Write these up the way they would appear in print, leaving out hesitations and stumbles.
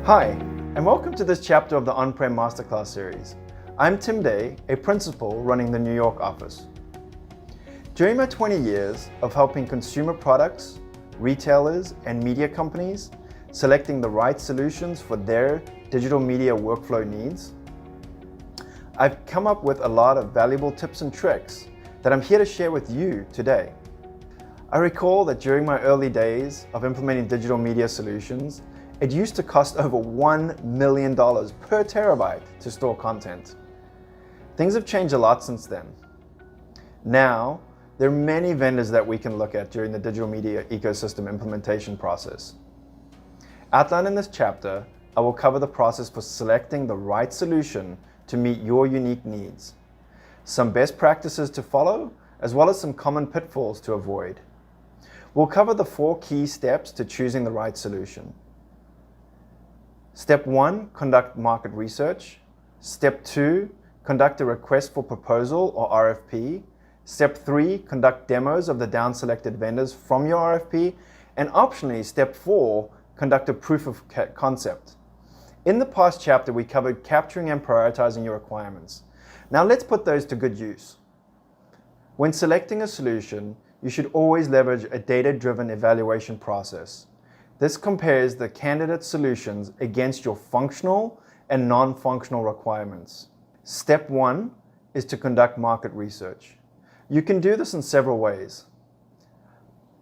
Hi, and welcome to this chapter of the On-Prem Masterclass Series. I'm Tim Day, a principal running the New York office. During my 20 years of helping consumer products, retailers, and media companies selecting the right solutions for their digital media workflow needs, I've come up with a lot of valuable tips and tricks that I'm here to share with you today. I recall that during my early days of implementing digital media solutions, it used to cost over $1 million per terabyte to store content. Things have changed a lot since then. Now, there are many vendors that we can look at during the digital media ecosystem implementation process. Outlined in this chapter, I will cover the process for selecting the right solution to meet your unique needs, some best practices to follow, as well as some common pitfalls to avoid. We'll cover the 4 key steps to choosing the right solution. Step 1, conduct market research. Step 2, conduct a request for proposal or RFP. Step 3, conduct demos of the down-selected vendors from your RFP. And optionally, Step 4, conduct a proof of concept. In the past chapter, we covered capturing and prioritizing your requirements. Now let's put those to good use. When selecting a solution, you should always leverage a data-driven evaluation process. This compares the candidate solutions against your functional and non-functional requirements. Step 1 is to conduct market research. You can do this in several ways.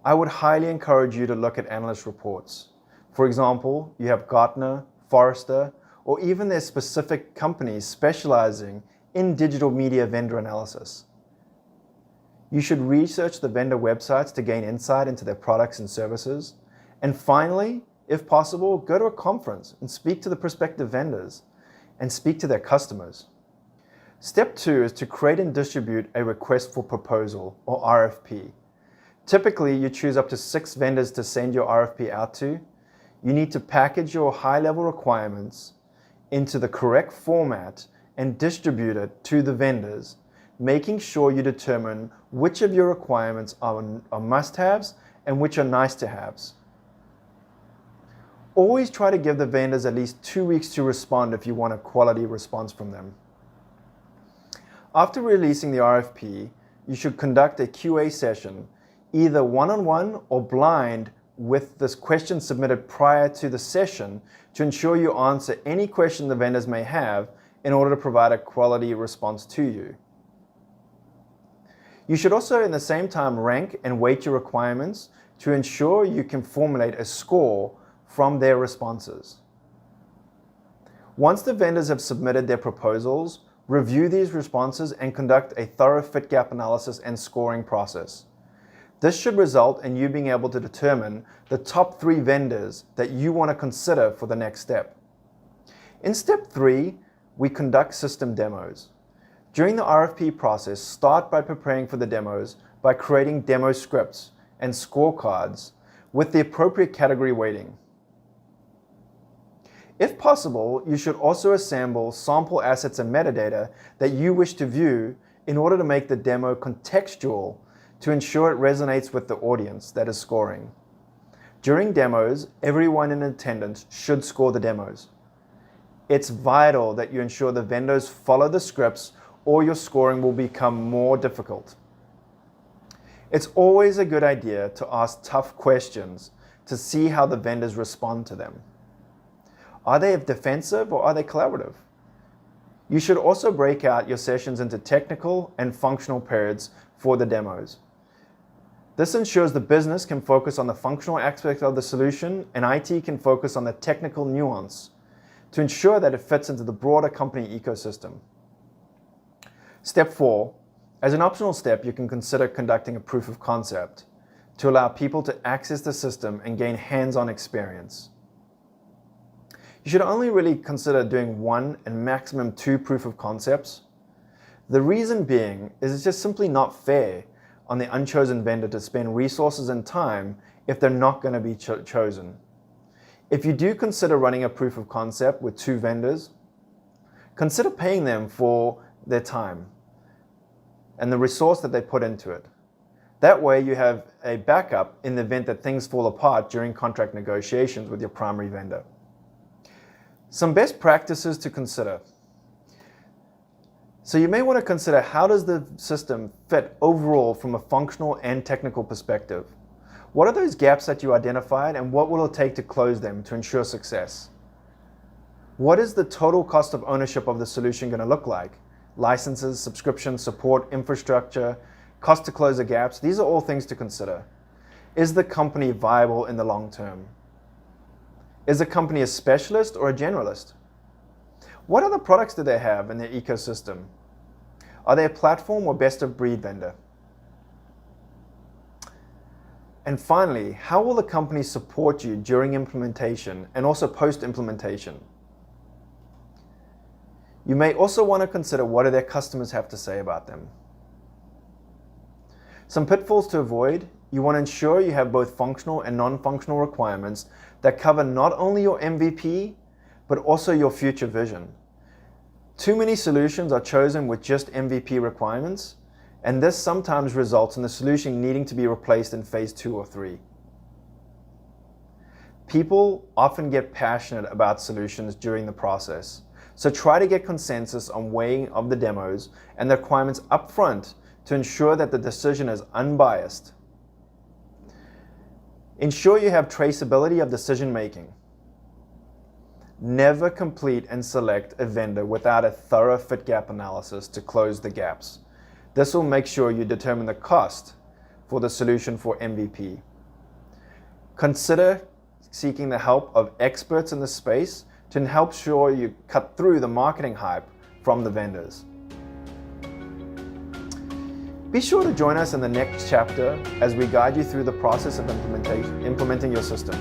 I would highly encourage you to look at analyst reports. For example, you have Gartner, Forrester, or even their specific companies specializing in digital media vendor analysis. You should research the vendor websites to gain insight into their products and services. And finally, if possible, go to a conference and speak to the prospective vendors and speak to their customers. Step 2 is to create and distribute a request for proposal or RFP. Typically, you choose up to 6 vendors to send your RFP out to. You need to package your high-level requirements into the correct format and distribute it to the vendors, making sure you determine which of your requirements are must-haves and which are nice-to-haves. Always try to give the vendors at least 2 weeks to respond if you want a quality response from them. After releasing the RFP, you should conduct a QA session, either one-on-one or blind, with this question submitted prior to the session to ensure you answer any question the vendors may have in order to provide a quality response to you. You should also, in the same time, rank and weight your requirements to ensure you can formulate a score from their responses. Once the vendors have submitted their proposals, review these responses and conduct a thorough fit gap analysis and scoring process. This should result in you being able to determine the top 3 vendors that you want to consider for the next step. In Step 3, we conduct system demos. During the RFP process, start by preparing for the demos by creating demo scripts and scorecards with the appropriate category weighting. If possible, you should also assemble sample assets and metadata that you wish to view in order to make the demo contextual to ensure it resonates with the audience that is scoring. During demos, everyone in attendance should score the demos. It's vital that you ensure the vendors follow the scripts or your scoring will become more difficult. It's always a good idea to ask tough questions to see how the vendors respond to them. Are they defensive or are they collaborative? You should also break out your sessions into technical and functional periods for the demos. This ensures the business can focus on the functional aspect of the solution and IT can focus on the technical nuance to ensure that it fits into the broader company ecosystem. Step 4, as an optional step, you can consider conducting a proof of concept to allow people to access the system and gain hands-on experience. You should only really consider doing 1 and maximum 2 proof of concepts. The reason being is it's just simply not fair on the unchosen vendor to spend resources and time if they're not going to be chosen. If you do consider running a proof of concept with 2 vendors, consider paying them for their time and the resource that they put into it. That way you have a backup in the event that things fall apart during contract negotiations with your primary vendor. Some best practices to consider. So you may want to consider, how does the system fit overall from a functional and technical perspective? What are those gaps that you identified, and what will it take to close them to ensure success? What is the total cost of ownership of the solution going to look like? Licenses, subscription, support, infrastructure, cost to close the gaps. These are all things to consider. Is the company viable in the long term? Is the company a specialist or a generalist? What other products do they have in their ecosystem? Are they a platform or best of breed vendor? And finally, how will the company support you during implementation and also post-implementation? You may also want to consider, what do their customers have to say about them? Some pitfalls to avoid: you want to ensure you have both functional and non-functional requirements that cover not only your MVP, but also your future vision. Too many solutions are chosen with just MVP requirements, and this sometimes results in the solution needing to be replaced in phase 2 or 3. People often get passionate about solutions during the process, so try to get consensus on weighing of the demos and the requirements up front to ensure that the decision is unbiased. Ensure you have traceability of decision making. Never complete and select a vendor without a thorough fit gap analysis to close the gaps. This will make sure you determine the cost for the solution for MVP. Consider seeking the help of experts in the space to help sure you cut through the marketing hype from the vendors. Be sure to join us in the next chapter as we guide you through the process of implementing your system.